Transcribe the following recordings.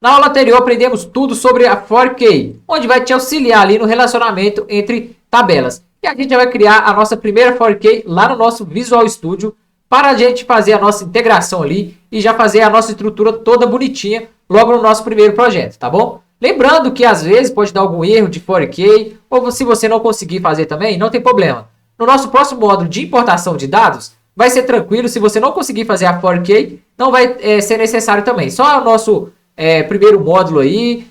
Na aula anterior aprendemos tudo sobre a for key, onde vai te auxiliar ali no relacionamento entre tabelas. E a gente já vai criar a nossa primeira for key lá no nosso Visual Studio para a gente fazer a nossa integração ali e já fazer a nossa estrutura toda bonitinha logo no nosso primeiro projeto, tá bom? Lembrando que às vezes pode dar algum erro de for key, ou se você não conseguir fazer também, não tem problema. No nosso próximo módulo de importação de dados, vai ser tranquilo. Se você não conseguir fazer a for key, não vai ser necessário também. Só o nosso primeiro módulo aí,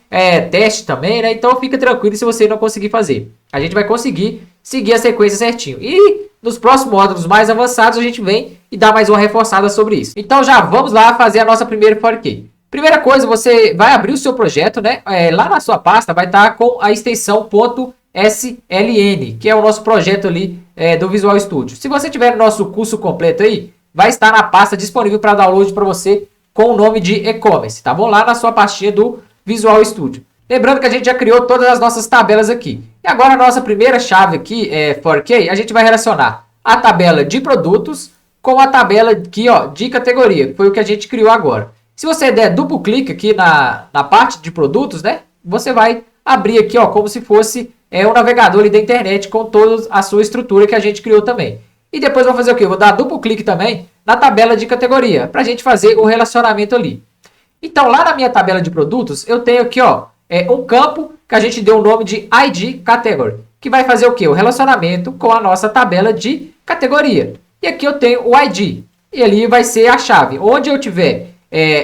teste também, né? Então fica tranquilo se você não conseguir fazer. A gente vai conseguir seguir a sequência certinho. E nos próximos módulos mais avançados a gente vem e dá mais uma reforçada sobre isso. Então já vamos lá fazer a nossa primeira for key. Primeira coisa, você vai abrir o seu projeto, né? Lá na sua pasta vai estar com a extensão .sln, que é o nosso projeto ali do Visual Studio. Se você tiver o nosso curso completo aí, vai estar na pasta disponível para download para você com o nome de e-commerce, tá bom? Lá na sua pastinha do Visual Studio. Lembrando que a gente já criou todas as nossas tabelas aqui. E agora a nossa primeira chave aqui, for key, a gente vai relacionar a tabela de produtos com a tabela aqui, ó, de categoria, que foi o que a gente criou agora. Se você der duplo clique aqui na parte de produtos, né? Você vai abrir aqui, ó, como se fosse um navegador ali da internet com toda a sua estrutura que a gente criou também. E depois eu vou fazer o quê? Eu vou dar duplo clique também na tabela de categoria, para a gente fazer o relacionamento ali. Então, lá na minha tabela de produtos, eu tenho aqui, ó, um campo que a gente deu o nome de ID Category, que vai fazer o quê? O relacionamento com a nossa tabela de categoria. E aqui eu tenho o ID, e ali vai ser a chave. Onde eu tiver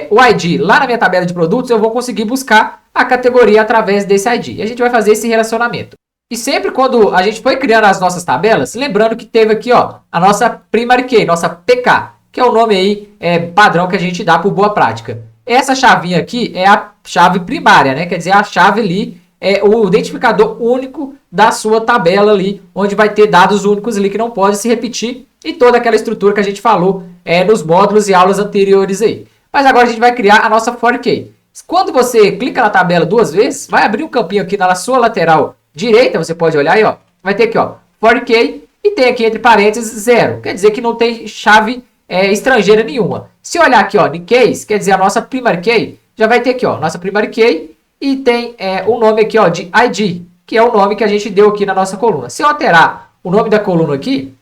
o ID lá na minha tabela de produtos, eu vou conseguir buscar a categoria através desse ID. E a gente vai fazer esse relacionamento. E sempre quando a gente foi criando as nossas tabelas, lembrando que teve aqui, ó, a nossa Primary Key, nossa PK, que é o nome aí padrão que a gente dá por boa prática. Essa chavinha aqui é a chave primária, né? Quer dizer, a chave ali é o identificador único da sua tabela ali, onde vai ter dados únicos ali que não pode se repetir e toda aquela estrutura que a gente falou nos módulos e aulas anteriores aí. Mas agora a gente vai criar a nossa for key. Quando você clica na tabela duas vezes, vai abrir um campinho aqui na sua lateral direita, você pode olhar aí, ó, vai ter aqui, ó, for key e tem aqui entre parênteses 0. Quer dizer que não tem chave estrangeira nenhuma. Se olhar aqui, ó, em case, quer dizer a nossa primary key, já vai ter aqui, ó, nossa primary key e tem o nome aqui, ó, de ID, que é o nome que a gente deu aqui na nossa coluna. Se eu alterar o nome da coluna aqui,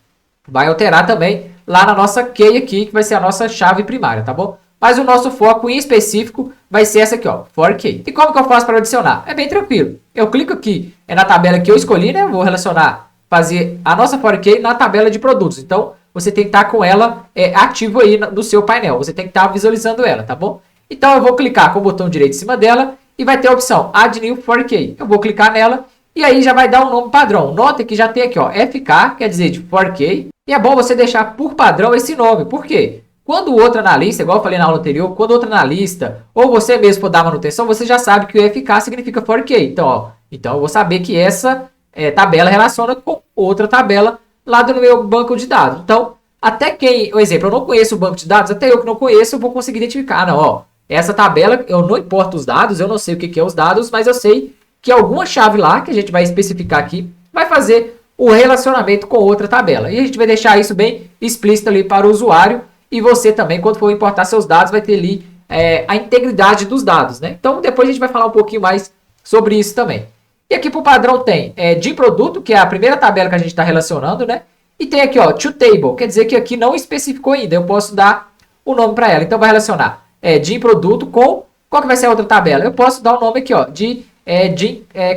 vai alterar também lá na nossa key aqui, que vai ser a nossa chave primária, tá bom? Mas o nosso foco em específico vai ser essa aqui, ó, for key. E como que eu faço para adicionar? É bem tranquilo. Eu clico aqui na tabela que eu escolhi, né? Vou relacionar, fazer a nossa for key na tabela de produtos. Então, você tem que estar com ela ativo aí no seu painel. Você tem que estar visualizando ela, tá bom? Então, eu vou clicar com o botão direito em cima dela e vai ter a opção Add New for key. Eu vou clicar nela e aí já vai dar um nome padrão. Nota que já tem aqui, ó, FK, quer dizer de for key. E é bom você deixar por padrão esse nome. Por quê? Quando o outro analista, igual eu falei na aula anterior, quando outro analista ou você mesmo for dar manutenção, você já sabe que o FK significa for key. Então, ó, eu vou saber que essa tabela relaciona com outra tabela lá do meu banco de dados. Então, até quem, por exemplo, eu não conheço o banco de dados, até eu que não conheço, eu vou conseguir identificar. Não, ó, essa tabela, eu não importo os dados, eu não sei o que é os dados, mas eu sei que alguma chave lá, que a gente vai especificar aqui, vai fazer o relacionamento com outra tabela. E a gente vai deixar isso bem explícito ali para o usuário. E você também, quando for importar seus dados, vai ter ali a integridade dos dados, né? Então, depois a gente vai falar um pouquinho mais sobre isso também. E aqui para o padrão tem de produto, que é a primeira tabela que a gente está relacionando, né? E tem aqui, ó, to table, quer dizer que aqui não especificou ainda, eu posso dar o nome para ela. Então, vai relacionar de produto com, qual que vai ser a outra tabela? Eu posso dar o nome aqui, ó, de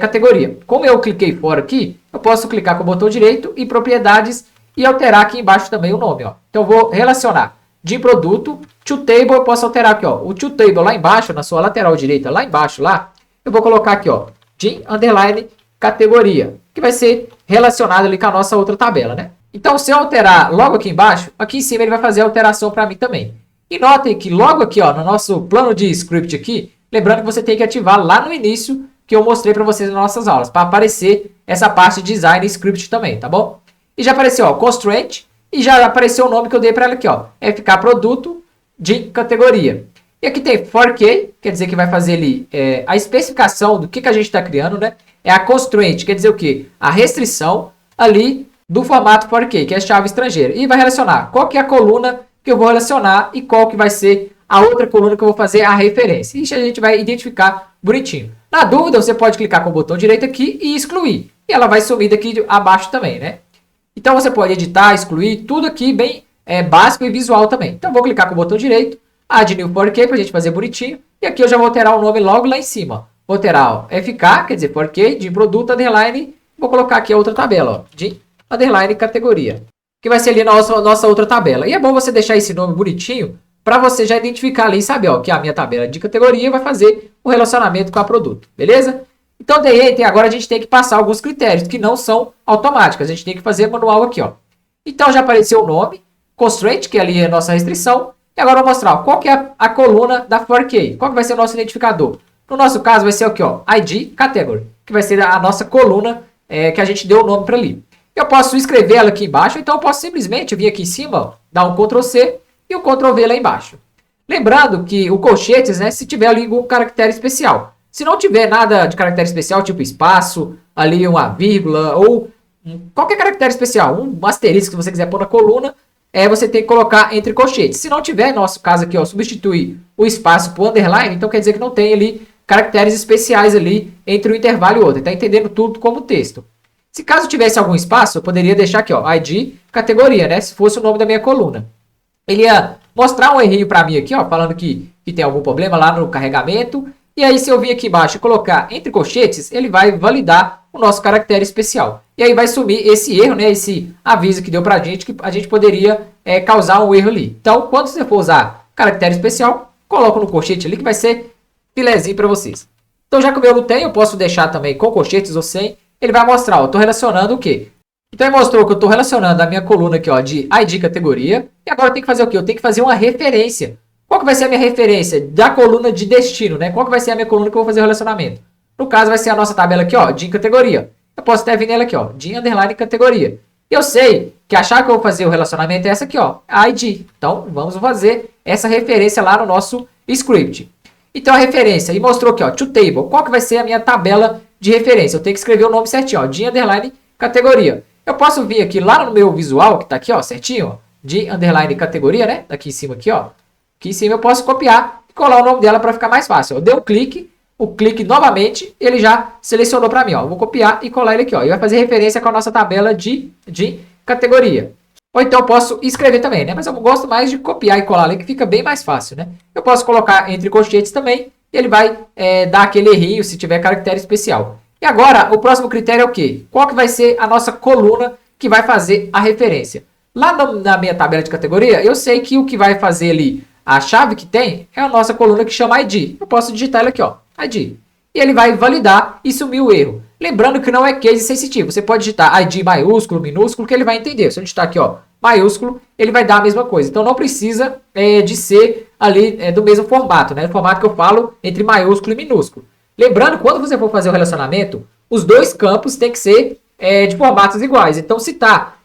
categoria. Como eu cliquei fora aqui, eu posso clicar com o botão direito e propriedades e alterar aqui embaixo também o nome, ó. Então, eu vou relacionar de produto, to table, eu posso alterar aqui, ó, o to table lá embaixo, na sua lateral direita, lá embaixo, lá, eu vou colocar aqui, ó, de underline categoria, que vai ser relacionado ali com a nossa outra tabela, né? Então, se eu alterar logo aqui embaixo, aqui em cima ele vai fazer a alteração para mim também. E notem que logo aqui, ó, no nosso plano de script aqui, lembrando que você tem que ativar lá no início, que eu mostrei para vocês nas nossas aulas, para aparecer essa parte de design e script também, tá bom? E já apareceu, ó, constraint, e já apareceu o nome que eu dei para ela aqui, ó, FK produto de categoria. E aqui tem for key, quer dizer que vai fazer ali a especificação do que a gente está criando, né? É a constraint, quer dizer o quê? A restrição ali do formato for key, que é a chave estrangeira. E vai relacionar qual que é a coluna que eu vou relacionar e qual que vai ser a outra coluna que eu vou fazer a referência. Isso a gente vai identificar bonitinho. Na dúvida, você pode clicar com o botão direito aqui e excluir. E ela vai sumir daqui abaixo também, né? Então você pode editar, excluir, tudo aqui bem básico e visual também. Então vou clicar com o botão direito, Add New 4K para a gente fazer bonitinho. E aqui eu já vou alterar o nome logo lá em cima. Vou alterar ó, FK, quer dizer 4K, de produto, underline. Vou colocar aqui a outra tabela, ó, de underline categoria. Que vai ser ali a nossa outra tabela. E é bom você deixar esse nome bonitinho para você já identificar ali e saber ó, que a minha tabela de categoria vai fazer o relacionamento com a produto, beleza? Então, agora a gente tem que passar alguns critérios que não são automáticos. A gente tem que fazer manual aqui, ó. Então, já apareceu o nome, constraint, que ali é a nossa restrição. E agora eu vou mostrar ó, qual que é a coluna da 4K. Qual que vai ser o nosso identificador? No nosso caso, vai ser aqui, ó, ID Category, que vai ser a nossa coluna que a gente deu o nome para ali. Eu posso escrever ela aqui embaixo, então eu posso simplesmente vir aqui em cima, ó, dar um Ctrl C e o Ctrl V lá embaixo. Lembrando que o colchetes, né, se tiver ali algum caractere especial. Se não tiver nada de caractere especial, tipo espaço, ali uma vírgula ou qualquer caractere especial, um asterisco que você quiser pôr na coluna, você tem que colocar entre colchetes. Se não tiver, no nosso caso aqui, ó, substituir o espaço por underline, então quer dizer que não tem ali caracteres especiais ali entre um intervalo e outro. Está entendendo tudo como texto. Se caso tivesse algum espaço, eu poderia deixar aqui, ó, ID categoria, né? Se fosse o nome da minha coluna. Ele ia mostrar um errinho para mim aqui, ó, falando que tem algum problema lá no carregamento. E aí, se eu vir aqui embaixo e colocar entre colchetes, ele vai validar o nosso caractere especial. E aí vai sumir esse erro, né? Esse aviso que deu para a gente, que a gente poderia causar um erro ali. Então, quando você for usar caractere especial, coloca no colchete ali que vai ser filezinho para vocês. Então, já que o meu não tem, eu posso deixar também com colchetes ou sem. Ele vai mostrar, ó, eu estou relacionando o quê? Então, ele mostrou que eu estou relacionando a minha coluna aqui, ó, de ID categoria. E agora eu tenho que fazer o quê? Eu tenho que fazer uma referência. Qual que vai ser a minha referência da coluna de destino, né? Qual que vai ser a minha coluna que eu vou fazer o relacionamento? No caso, vai ser a nossa tabela aqui, ó, de categoria. Eu posso até vir nela aqui, ó, de underline categoria. E eu sei que a chave que eu vou fazer o relacionamento é essa aqui, ó, ID. Então, vamos fazer essa referência lá no nosso script. Então, a referência, e mostrou aqui, ó, to table. Qual que vai ser a minha tabela de referência? Eu tenho que escrever o nome certinho, ó, de underline categoria. Eu posso vir aqui lá no meu visual, que tá aqui, ó, certinho, ó, de underline categoria, né? Daqui em cima aqui, ó. Aqui em cima eu posso copiar e colar o nome dela para ficar mais fácil. Eu dei um clique, o clique novamente, ele já selecionou para mim, ó. Eu vou copiar e colar ele aqui, ó. E vai fazer referência com a nossa tabela de categoria. Ou então eu posso escrever também, né? Mas eu gosto mais de copiar e colar ali, que fica bem mais fácil, né? Eu posso colocar entre colchetes também, e ele vai dar aquele errinho se tiver caractere especial. E agora, o próximo critério é o quê? Qual que vai ser a nossa coluna que vai fazer a referência? Lá na minha tabela de categoria, eu sei que o que vai fazer ali a chave que tem é a nossa coluna que chama ID. Eu posso digitar ela aqui, ó, ID. E ele vai validar e sumir o erro. Lembrando que não é case sensitivo. Você pode digitar ID maiúsculo, minúsculo, que ele vai entender. Se eu digitar aqui, ó, maiúsculo, ele vai dar a mesma coisa. Então não precisa de ser ali do mesmo formato, né? O formato que eu falo entre maiúsculo e minúsculo. Lembrando, quando você for fazer o relacionamento, os dois campos têm que ser de formatos iguais. Então, se tá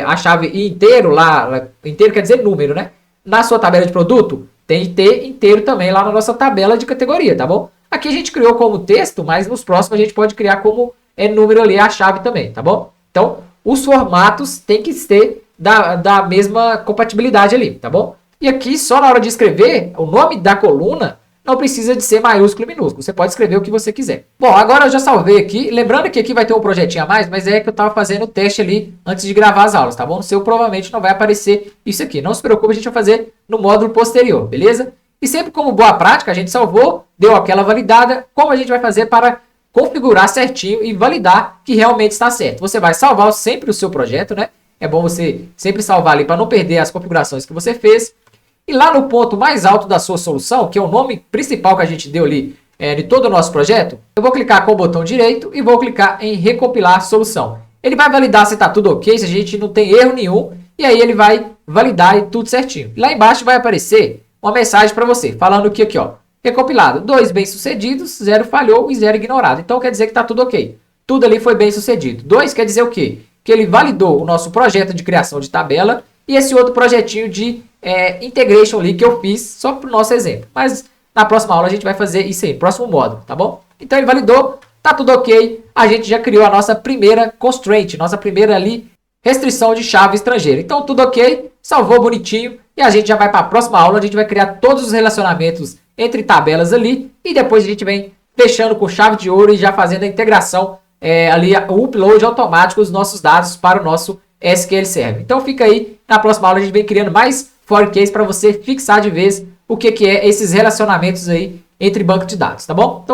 a chave inteiro lá, inteiro quer dizer número, né? Na sua tabela de produto, tem que ter inteiro também lá na nossa tabela de categoria, tá bom? Aqui a gente criou como texto, mas nos próximos a gente pode criar como número ali a chave também, tá bom? Então, os formatos têm que ser da mesma compatibilidade ali, tá bom? E aqui, só na hora de escrever, o nome da coluna não precisa de ser maiúsculo e minúsculo. Você pode escrever o que você quiser. Bom, agora eu já salvei aqui. Lembrando que aqui vai ter um projetinho a mais, mas é que eu estava fazendo o teste ali antes de gravar as aulas, tá bom? No seu provavelmente não vai aparecer isso aqui. Não se preocupe, a gente vai fazer no módulo posterior, beleza? E sempre como boa prática, a gente salvou, deu aquela validada. Como a gente vai fazer para configurar certinho e validar que realmente está certo? Você vai salvar sempre o seu projeto, né? É bom você sempre salvar ali para não perder as configurações que você fez. E lá no ponto mais alto da sua solução, que é o nome principal que a gente deu ali de todo o nosso projeto, eu vou clicar com o botão direito e vou clicar em recompilar solução. Ele vai validar se está tudo ok, se a gente não tem erro nenhum, e aí ele vai validar e tudo certinho. Lá embaixo vai aparecer uma mensagem para você, falando que aqui, ó, recompilado, 2 bem-sucedidos, 0 falhou e 0 ignorado. Então quer dizer que está tudo ok. Tudo ali foi bem-sucedido. 2 quer dizer o quê? Que ele validou o nosso projeto de criação de tabela e esse outro projetinho de integration ali que eu fiz só para o nosso exemplo. Mas na próxima aula a gente vai fazer isso aí, próximo módulo, tá bom? Então ele validou, tá tudo ok. A gente já criou a nossa primeira constraint, nossa primeira ali restrição de chave estrangeira. Então tudo ok, salvou bonitinho e a gente já vai para a próxima aula, a gente vai criar todos os relacionamentos entre tabelas ali e depois a gente vem fechando com chave de ouro e já fazendo a integração ali, o upload automático dos nossos dados para o nosso SQL Server. Então fica aí, na próxima aula a gente vem criando mais for case para você fixar de vez o que é esses relacionamentos aí entre banco de dados, tá bom? Então